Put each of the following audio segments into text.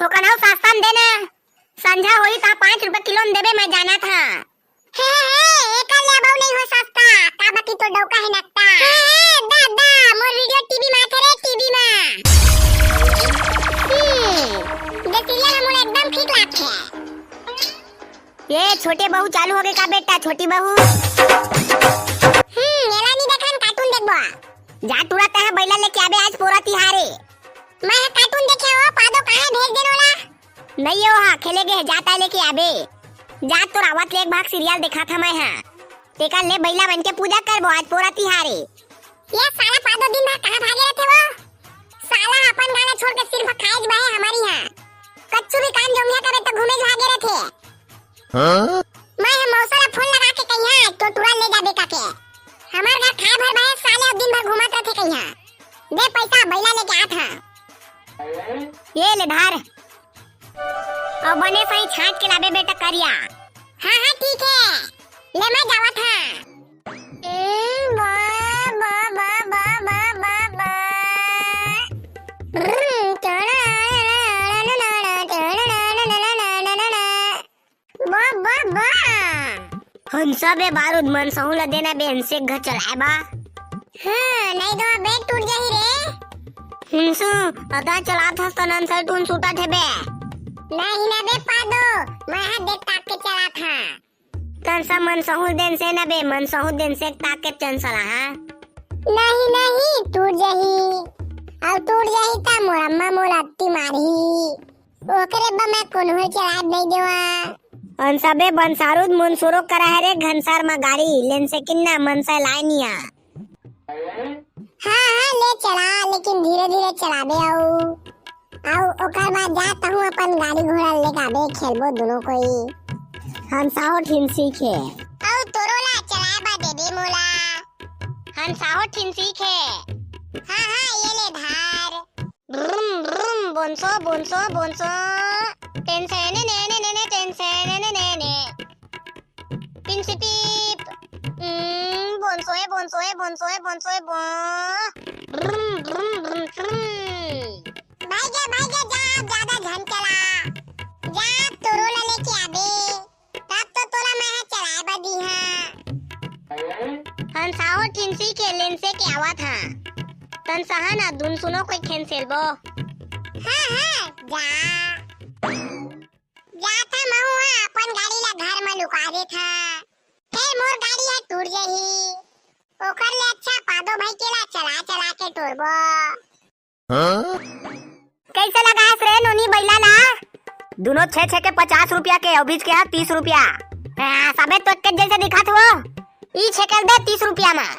थोकन और सस्ता में देना। संझा होई ता 5 रुपए किलो में देबे मैं जाना था। हे एका लेबौ नहीं हो सस्ता का बाकी तो डौका है नक्ता। हे दादा मोर वीडियो टीवी में करे टीवी में। दे सीरियल मोर एकदम ठीक लागे। ये छोटे बहू चालू हो गए का बेटा? छोटी बहू एला नहीं देखन कार्टून देखबो। जा तुरंत है बैला लेके आबे आज पूरा तिहारे। मैं कार्टून देखे हो पादो काहे भेज देनोला? नहीं हो हां खेले गए जाता लेके आबे। जा तो रावत ले एक भाग सीरियल देखा था मैं हां। तेका ले बैला बन के पूजा करबो आज पूरा तिहारे। ये साला पादो दिन भर कहां भागे रहते हो? साला अपन गाना छोड़ के सिर्फ खाएज बाहे हमारी यहां। कच्चू भी काम जोंगिया करे तो घूमे भागे रहते। हां मैं मौसा फोन लगा के कहिया तो तुरंत ले जाबे काके। हमार घर खा भर बाहे साले दिन भर घुमात रहते कहिया। दे पैसा बैला लेके आ था। ये ले धार और बने सही छांट के लाबे बेटा करिया। हां हां ठीक है ले मैं जावा था। हंसा बे बारूद मन सहू ल देना बे हंसे घर चलाए बा। हां नहीं तो बैग टूट जाही रे। हंसू अदा चलात हस त नन से टून सूटा थे बे। नहीं ना बे पादो मैं हाथ देख ताक के चला था। तन सा मन सहू दिन से ना बे मन सहू दिन से ताक के चंसला हां। नहीं टूट जाही अब टूट जाही ता मोर अम्मा मोर अत्ती मारही। ओकरे बा मैं कोन्हो चला नहीं देवा। हंसा बे बंसारूद मन सुरो करा है रे घनसार में गाड़ी लेन से किन्ना मन से लाइनिया। हां ले चला लेकिन धीरे-धीरे चलाबे आओ ओकर बाद जाता हूं अपन गाड़ी घोड़ा लेके आबे खेलबो दोनों कोई। हंसाओ ठिन सीखे आओ तोरोला चलाए बा देबे मोला। हंसाओ ठिन सीखे। हां ये ले धार। ब्रुम ब्रुम बोंसो बोंसो बोंसो टेंशन ने ने ने ने टेंशन ने ने ने पिंसिपीप बोंसोए बोंसोए बोंसोए बोंसोए बो ब्रुम ब्रुम ब्रुम भाई जा ज्यादा झन चला। जा तोरोला लेके आबे तब तो तोला मैं चलाए बा दी हां। हंसाओ ठिन सीखे लेन से के आवा था। तन सहना दुन सुनो कोई खेन सेलबो। हां जा था महू अपन गाड़ी ला घर में लुका दे था। फिर मोर गाड़ी है टूट जाही ओकर ले अच्छा पादो भाई केला चला के टोरबो। कैसे लगास रे नोनी बैला ला? दोनों 6 के 50 रुपया के और बीच के है 30 रुपया। सबे तो एक जैसे दिखा थो। ई छेकल दे 30 रुपया में।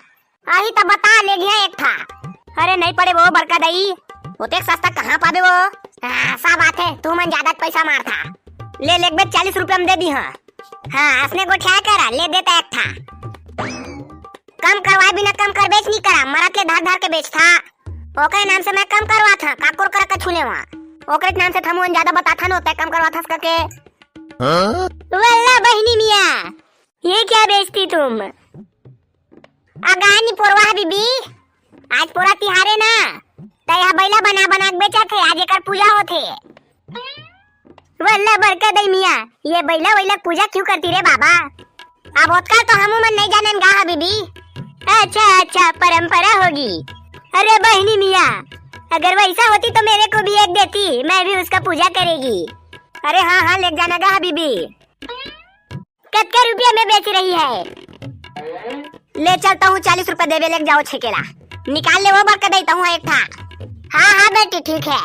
आही तब बता ले गया एक था। अरे नहीं पड़े वो बड़का दई होते सस्ता कहाँ पाबे वो। सब बात है तू मन ज्यादा पैसा मार था। ले लेक बे 40 रुपया में दे दी हां। हां असने गोठिया करा ले देता एक था। कम करवाए बिना कम कर बेच नहीं करा मरत ले धार के बेच था। ओकरे नाम से मैं कम करवा था काकोर कर के छुले वहां। ओकरे नाम से थमुन ज्यादा बता था न होता कम करवा था करके। वल्ला बहनी मियां ये क्या बेचती तुम? अगानी पोरवा बीबी आज पूरा तिहारे ना तया बैला बना बेचा थे आज एकर पूजा होथे। वल्ला बरका दई मियां ये बैला पूजा क्यों करती रे बाबा? अब ओतका तो हमू मन नहीं जानन गा बीबी। अच्छा परंपरा होगी। अरे बहनी मियां अगर वैसा होती तो मेरे को भी एक देती मैं भी उसका पूजा करेगी। अरे हाँ ले जाना गा बीबी। कितने रुपया में बेच रही है? ले चलता हूँ 40 रुपए देवे ले जाओ छेकेला निकाल ले वो बरका देता हूँ एक था। हाँ बेटी ठीक है।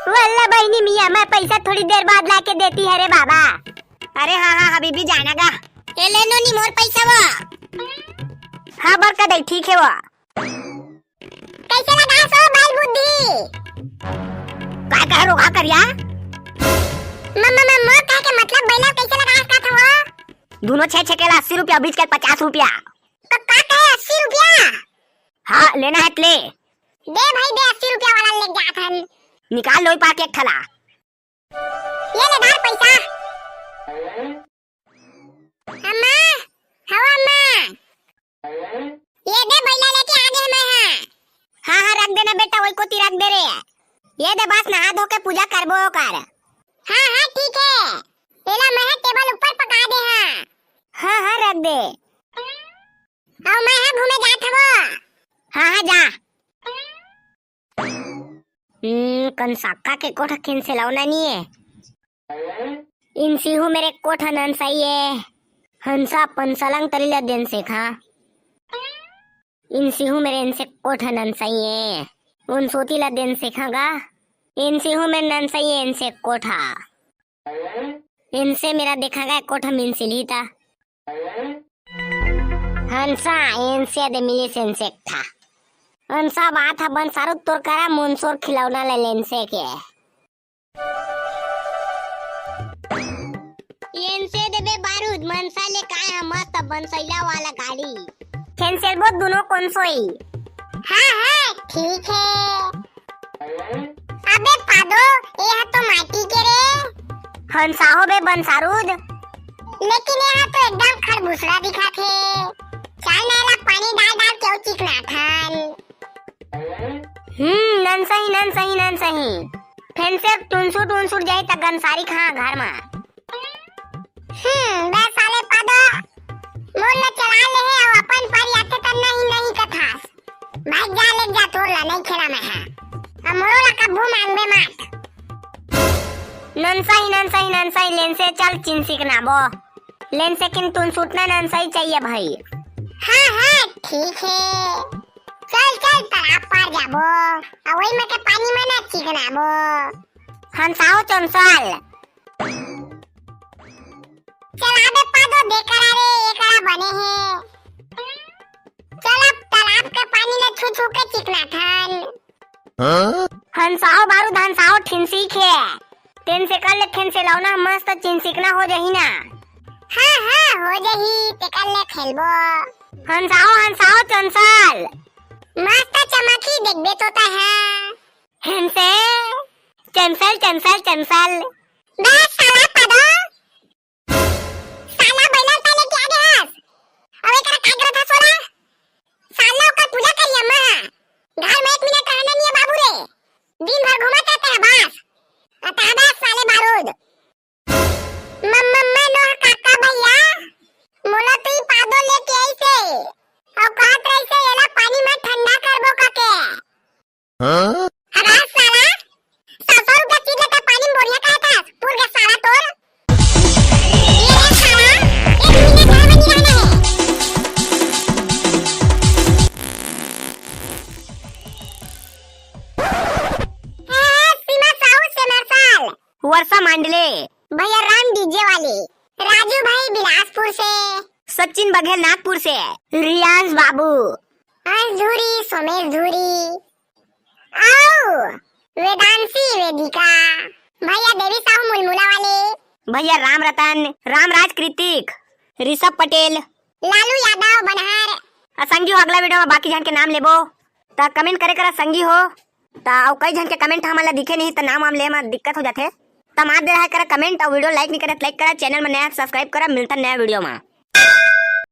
वल्ला बहनी मियां मैं पैसा थोड़ी देर बाद लाके देती है रे बाबा। अरे हाँ बीबी जाना गा। ए ले नो नी मोर पैसा वो। हाँ बरका दे ठीक है वो। कैसे लगा सो बाल बुद्धि? काय कह रोगा करिया? मम्मा कह के मतलब बैला कैसे लगा का था वो? दोनों 6 के 80 रुपया बीच के 50 रुपया। तो का कहे 80 रुपया? हाँ लेना है ले। दे भाई दे 80 रुपया वाला ले जा थन। निकाल लो पाके एक थला। ये ले दार पैसा। अम्मा हवा अम्मा ये दे बैला लेके आ गए मैं। हाँ रख देना बेटा वही को रख दे रे। ये दे बस पूजा करबो कर। हाँ हाँ ठीक है, एला मैं टेबल ऊपर पका दे हाँ। हाँ हाँ रख दे। और मैं घूमे जात हवो। हाँ हाँ जा। कंसाका के कोठा किन से लावना नहीं है। इन सिहू मेरे कोठा नन सही है। हंसा पंसलंग तरीला दिन से खा। इन सिहू मेरे इनसे कोठा नन सही है। उन सोतीला दिन से खागा। इन सिहू मेरे नन सही है इनसे कोठा। इनसे मेरा देखा गया कोठा मिनसिल था। हंसा इनसे दे मिली से इनसे था। हंसा बात है बन सारू तोर करा मुनसोर खिलौना ले लेन से के। इनसे देबे बारूद मनसा ले का है मस्त बनसैला वाला गाड़ी। कैंसिल बहुत दोनों कौन सोई। हाँ हाँ ठीक है। अबे पादो ये है तो माटी के रे। हंसा हो बे बंसारूद। लेकिन यहाँ तो एकदम खरबूसड़ा दिखा थे। चाय नाला पानी डाल डाल क्यों चिकना थान। नन सही। फिर से टुनसुर जाए तक गंसारी खा घर में। बे साले पादो मोर न चला ले है और अपन पर आते त नहीं कथास। भाई जा ले जा तोर ला नहीं खेला मैं हां। अब मोरो ला कब्बू मांगबे मत। नन सही लेन से चल चिन सीखना बो। लेन से किन तुन सुटना नन सही चाहिए भाई। हाँ हाँ ठीक है। चल तालाब पार जाबो। और वही में के पानी में ना चिकनाबो। हंसाओ चंसल। चल आबे पादो देखरा रे एकरा बने हैं। चल अब तालाब के पानी में छू के चिकना थान। हंसाओ बारूद हंसाओ ठिन सीखे। तेन से कर ले ठिन से लाओ मस्त चिन सीखना हो जाही ना। हाँ हो जाही ते कर ले खेलबो। हंसाओ चंसल। मस्त चमकी देखबे तो ता है। हंसे चंसल। बस साला पादो। साला बैलन ताले क्या दे हस। अब एकरा कागरा था सोला। साला का पूजा करिया मां। घर में 1 मिनट रहना नहीं है बाबू रे। दिन भर घुमाते रहते हैं बस। अताबा साले बारूद। मम्मा नो काका भैया। मोला तो ई पादो लेके आई से। और कहत रही से एला पानी में ठंडा करबो काके। हरा साला 100 रुपया चीज लेता पानी में बढ़िया का था। पूर गया साला तोर। ये रे साला 1 मिनट घर में नहीं रहना है। सीमा साहू से मरसाल। वर्षा मांडले। भैया राम डीजे वाले। राजू भाई बिलासपुर से। सचिन बघेल नागपुर से। रियांश बाबू। धूरी सोमेश धूरी। आओ वेदांशी वेदिका। भैया देवी साहू मुलमुला वाले। भैया राम रतन रामराज कृतिक ऋषभ पटेल लालू यादव बनहर। संगी हो अगला वीडियो में बाकी जन के नाम लेबो ता कमेंट करे करा संगी हो ता और कई जन के कमेंट हमला दिखे नहीं ता नाम ले में दिक्कत हो जाथे ता मार दे रहा करा कमेंट और वीडियो लाइक नहीं करे लाइक करा चैनल में नया सब्सक्राइब करा मिलता नया वीडियो में।